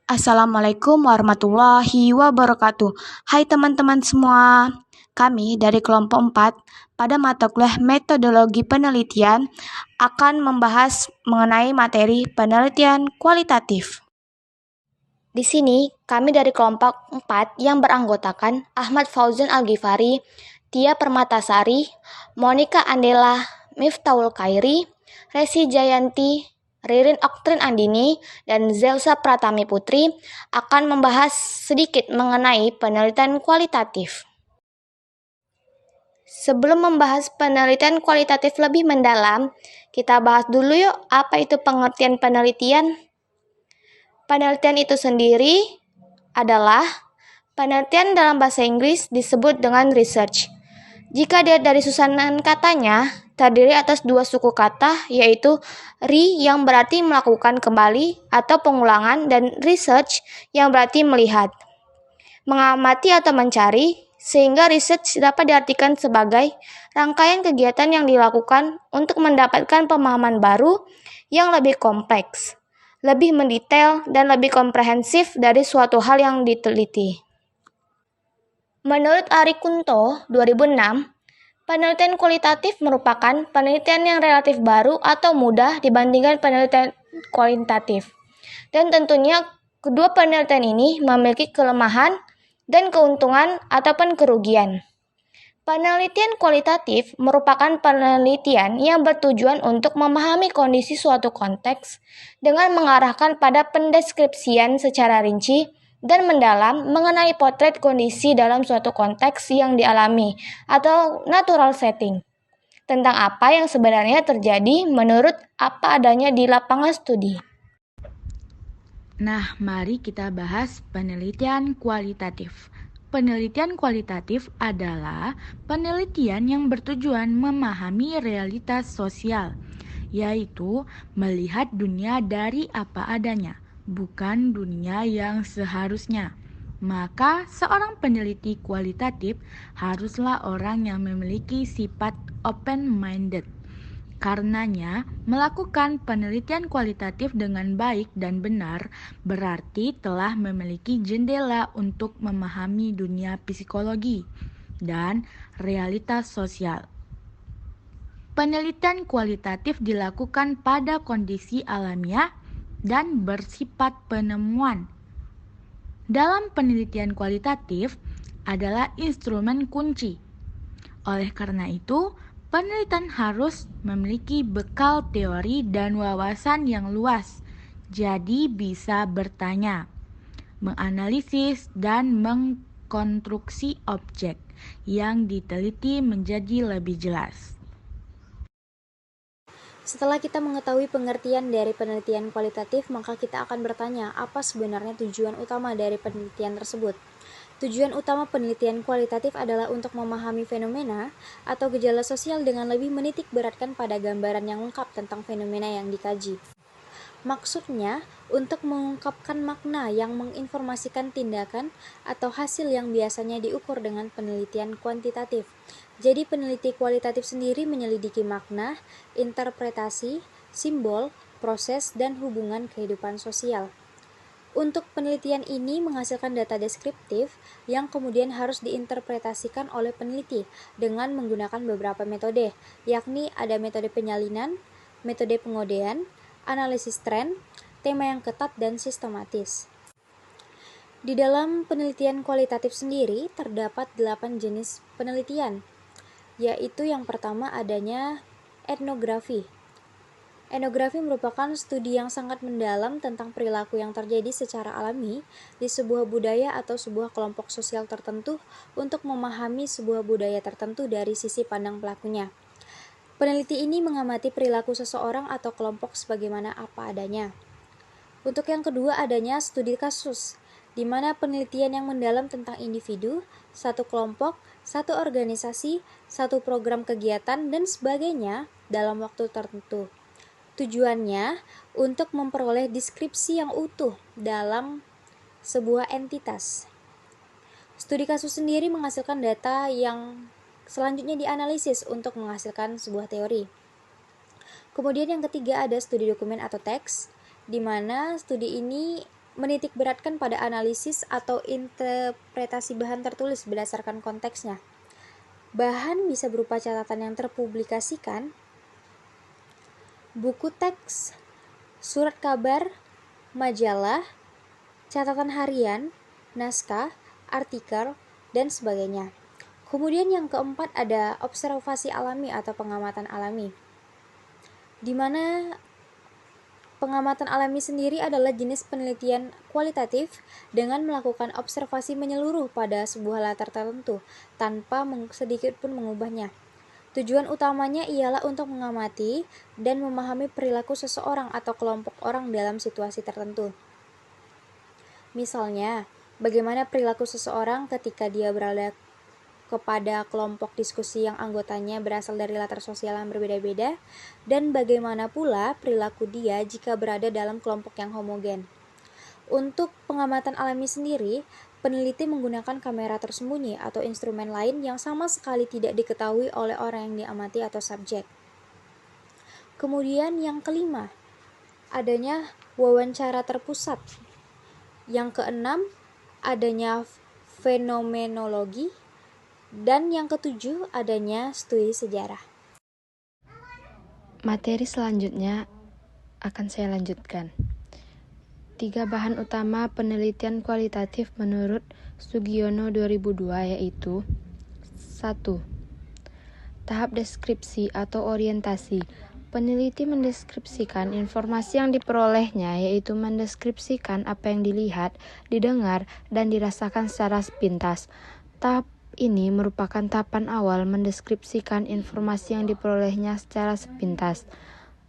Assalamualaikum warahmatullahi wabarakatuh. Hai teman-teman semua, kami dari kelompok 4 pada mata kuliah metodologi penelitian akan membahas mengenai materi penelitian kualitatif. Di sini kami dari kelompok 4 yang beranggotakan Ahmad Fauzan Al-Ghifari, Tia Permatasari, Monica Andela, Miftahul Khairi, Resi Jayanti, Ririn Oktrin Andini, dan Zelsa Pratami Putri akan membahas sedikit mengenai penelitian kualitatif. Sebelum membahas penelitian kualitatif lebih mendalam, kita bahas dulu yuk apa itu pengertian penelitian. Penelitian itu sendiri adalah penelitian dalam bahasa Inggris disebut dengan research. Jika dilihat dari susunan katanya, terdiri atas dua suku kata, yaitu yang berarti melakukan kembali atau pengulangan, dan research yang berarti melihat, mengamati atau mencari, sehingga research dapat diartikan sebagai rangkaian kegiatan yang dilakukan untuk mendapatkan pemahaman baru yang lebih kompleks, lebih mendetail, dan lebih komprehensif dari suatu hal yang diteliti. Menurut Ari Kunto, 2006, penelitian kualitatif merupakan penelitian yang relatif baru atau mudah dibandingkan penelitian kuantitatif. Dan tentunya kedua penelitian ini memiliki kelemahan dan keuntungan ataupun kerugian. Penelitian kualitatif merupakan penelitian yang bertujuan untuk memahami kondisi suatu konteks dengan mengarahkan pada pendeskripsian secara rinci dan mendalam mengenai potret kondisi dalam suatu konteks yang dialami atau natural setting, tentang apa yang sebenarnya terjadi menurut apa adanya di lapangan studi. Nah, mari kita bahas penelitian kualitatif. Penelitian kualitatif adalah penelitian yang bertujuan memahami realitas sosial, yaitu melihat dunia dari apa adanya, bukan dunia yang seharusnya. Maka, seorang peneliti kualitatif haruslah orang yang memiliki sifat open-minded. Karenanya, melakukan penelitian kualitatif dengan baik dan benar berarti telah memiliki jendela untuk memahami dunia psikologi dan realitas sosial. Penelitian kualitatif dilakukan pada kondisi alamiah dan bersifat penemuan. Dalam penelitian kualitatif adalah instrumen kunci. Oleh karena itu, penelitian harus memiliki bekal teori dan wawasan yang luas, jadi bisa bertanya, menganalisis, dan mengkonstruksi objek yang diteliti menjadi lebih jelas. Setelah kita mengetahui pengertian dari penelitian kualitatif, maka kita akan bertanya, apa sebenarnya tujuan utama dari penelitian tersebut? Tujuan utama penelitian kualitatif adalah untuk memahami fenomena atau gejala sosial dengan lebih menitik beratkan pada gambaran yang lengkap tentang fenomena yang dikaji. Maksudnya, untuk mengungkapkan makna yang menginformasikan tindakan atau hasil yang biasanya diukur dengan penelitian kuantitatif. Jadi peneliti kualitatif sendiri menyelidiki makna, interpretasi, simbol, proses, dan hubungan kehidupan sosial. Untuk penelitian ini menghasilkan data deskriptif yang kemudian harus diinterpretasikan oleh peneliti dengan menggunakan beberapa metode, yakni ada metode penyalinan, metode pengodean, analisis tren, tema yang ketat dan sistematis. Di dalam penelitian kualitatif sendiri terdapat 8 jenis penelitian, yaitu yang pertama adanya etnografi. Etnografi merupakan studi yang sangat mendalam tentang perilaku yang terjadi secara alami di sebuah budaya atau sebuah kelompok sosial tertentu untuk memahami sebuah budaya tertentu dari sisi pandang pelakunya. Peneliti ini mengamati perilaku seseorang atau kelompok sebagaimana apa adanya. Untuk yang kedua adanya studi kasus, di mana penelitian yang mendalam tentang individu, satu kelompok, satu organisasi, satu program kegiatan, dan sebagainya dalam waktu tertentu. Tujuannya untuk memperoleh deskripsi yang utuh dalam sebuah entitas. Studi kasus sendiri menghasilkan data yang selanjutnya dianalisis untuk menghasilkan sebuah teori. Kemudian yang ketiga ada studi dokumen atau teks, di mana studi ini menitik beratkan pada analisis atau interpretasi bahan tertulis berdasarkan konteksnya. Bahan bisa berupa catatan yang terpublikasikan, buku teks, surat kabar, majalah, catatan harian, naskah, artikel, dan sebagainya. Kemudian yang keempat ada observasi alami atau pengamatan alami, di mana pengamatan alami sendiri adalah jenis penelitian kualitatif dengan melakukan observasi menyeluruh pada sebuah latar tertentu tanpa sedikit pun mengubahnya. Tujuan utamanya ialah untuk mengamati dan memahami perilaku seseorang atau kelompok orang dalam situasi tertentu. Misalnya, bagaimana perilaku seseorang ketika dia berada kepada kelompok diskusi yang anggotanya berasal dari latar sosial yang berbeda-beda, dan bagaimana pula perilaku dia jika berada dalam kelompok yang homogen. Untuk pengamatan alami sendiri, peneliti menggunakan kamera tersembunyi atau instrumen lain yang sama sekali tidak diketahui oleh orang yang diamati atau subjek. Kemudian yang kelima, adanya wawancara terpusat. Yang keenam, adanya fenomenologi. Dan yang ketujuh, adanya studi sejarah. Materi selanjutnya akan saya lanjutkan. 3 bahan utama penelitian kualitatif menurut Sugiono 2002 yaitu 1. Tahap deskripsi atau orientasi. Peneliti mendeskripsikan informasi yang diperolehnya, yaitu mendeskripsikan apa yang dilihat, didengar, dan dirasakan secara sepintas. Tahap ini merupakan tahapan awal mendeskripsikan informasi yang diperolehnya secara sepintas.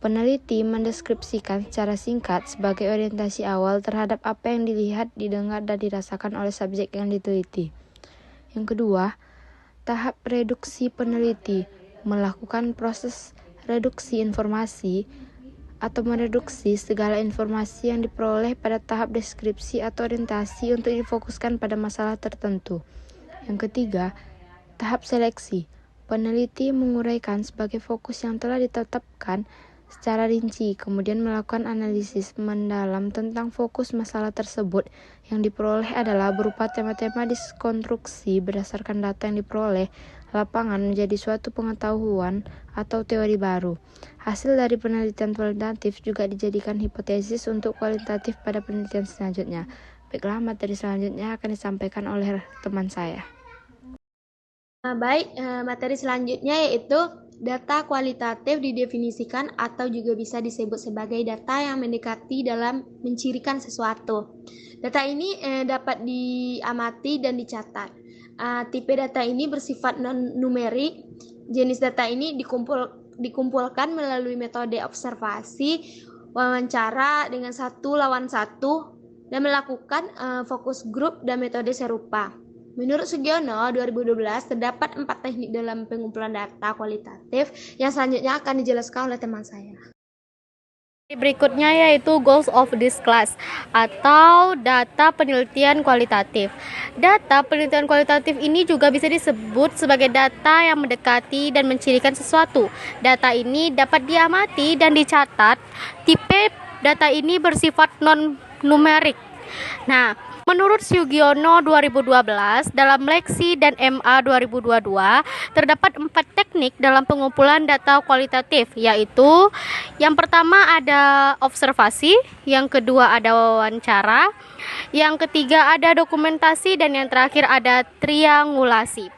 Peneliti mendeskripsikan secara singkat sebagai orientasi awal terhadap apa yang dilihat, didengar, dan dirasakan oleh subjek yang diteliti. Yang kedua, tahap reduksi. Peneliti melakukan proses reduksi informasi atau mereduksi segala informasi yang diperoleh pada tahap deskripsi atau orientasi untuk difokuskan pada masalah tertentu. Yang ketiga, tahap seleksi. Peneliti menguraikan sebagai fokus yang telah ditetapkan secara rinci, kemudian melakukan analisis mendalam tentang fokus masalah tersebut. Yang diperoleh adalah berupa tema-tema diskonstruksi berdasarkan data yang diperoleh lapangan menjadi suatu pengetahuan atau teori baru. Hasil dari penelitian kualitatif juga dijadikan hipotesis untuk kualitatif pada penelitian selanjutnya. Baiklah, materi selanjutnya akan disampaikan oleh teman saya. Materi selanjutnya yaitu data kualitatif didefinisikan atau juga bisa disebut sebagai data yang mendekati dalam mencirikan sesuatu. Data ini dapat diamati dan dicatat. Tipe data ini bersifat non-numerik. Jenis data ini dikumpulkan melalui metode observasi, wawancara dengan 1 lawan 1, dan melakukan fokus grup dan metode serupa. Menurut Sugiono 2012, terdapat 4 teknik dalam pengumpulan data kualitatif yang selanjutnya akan dijelaskan oleh teman saya. Berikutnya yaitu goals of this class atau data penelitian kualitatif. Data penelitian kualitatif ini juga bisa disebut sebagai data yang mendekati dan mencirikan sesuatu. Data ini dapat diamati dan dicatat. Tipe data ini bersifat non-numerik. Nah, menurut Sugiono 2012, dalam Leksi dan MA 2022, terdapat 4 teknik dalam pengumpulan data kualitatif, yaitu yang pertama ada observasi, yang kedua ada wawancara, yang ketiga ada dokumentasi, dan yang terakhir ada triangulasi.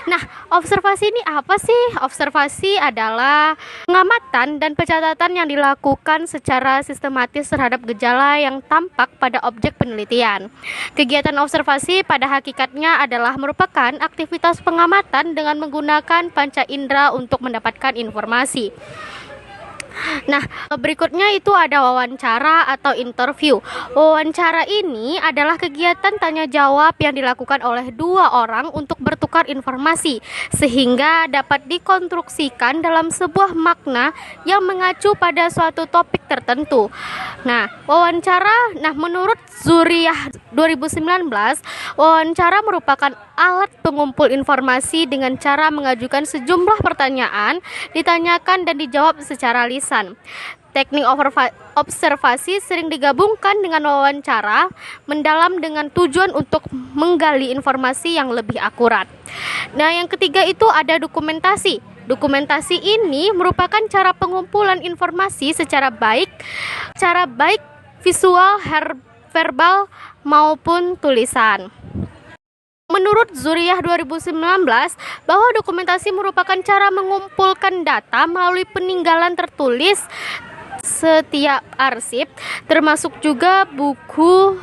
Nah, observasi ini apa sih? Observasi adalah pengamatan dan pencatatan yang dilakukan secara sistematis terhadap gejala yang tampak pada objek penelitian. Kegiatan observasi pada hakikatnya adalah merupakan aktivitas pengamatan dengan menggunakan panca indera untuk mendapatkan informasi. Nah, berikutnya itu ada wawancara atau interview. Wawancara ini adalah kegiatan tanya jawab yang dilakukan oleh 2 orang untuk bertukar informasi sehingga dapat dikonstruksikan dalam sebuah makna yang mengacu pada suatu topik tertentu. Nah, menurut Zuriyah 2019, wawancara merupakan alat pengumpul informasi dengan cara mengajukan sejumlah pertanyaan, ditanyakan dan dijawab secara lisan. Teknik observasi sering digabungkan dengan wawancara mendalam dengan tujuan untuk menggali informasi yang lebih akurat. Nah, yang ketiga itu ada dokumentasi. Dokumentasi ini merupakan cara pengumpulan informasi secara baik visual, verbal maupun tulisan. Menurut Zuriyah 2019, bahwa dokumentasi merupakan cara mengumpulkan data melalui peninggalan tertulis setiap arsip, termasuk juga buku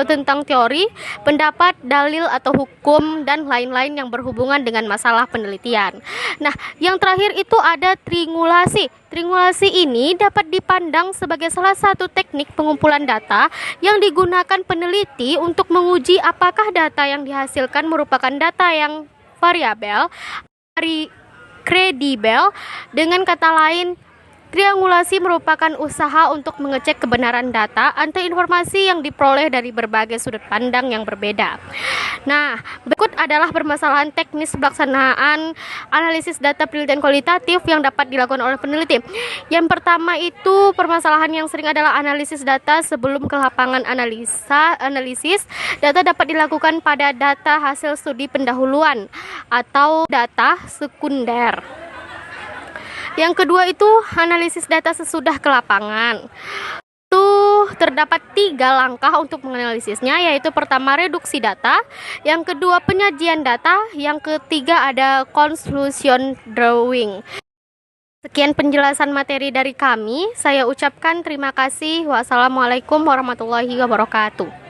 tentang teori, pendapat, dalil atau hukum, dan lain-lain yang berhubungan dengan masalah penelitian. Nah, yang terakhir itu ada triangulasi. Triangulasi ini dapat dipandang sebagai salah satu teknik pengumpulan data yang digunakan peneliti untuk menguji apakah data yang dihasilkan merupakan data yang variabel, kredibel. Dengan kata lain, triangulasi merupakan usaha untuk mengecek kebenaran data atau informasi yang diperoleh dari berbagai sudut pandang yang berbeda. Nah, berikut adalah permasalahan teknis pelaksanaan analisis data penelitian kualitatif yang dapat dilakukan oleh peneliti. Yang pertama itu permasalahan yang sering adalah analisis data sebelum ke lapangan analisis. Data dapat dilakukan pada data hasil studi pendahuluan atau data sekunder. Yang kedua itu analisis data sesudah ke lapangan. Terdapat 3 langkah untuk menganalisisnya, yaitu pertama reduksi data, yang kedua penyajian data, yang ketiga ada conclusion drawing. Sekian penjelasan materi dari kami. Saya ucapkan terima kasih. Wassalamualaikum warahmatullahi wabarakatuh.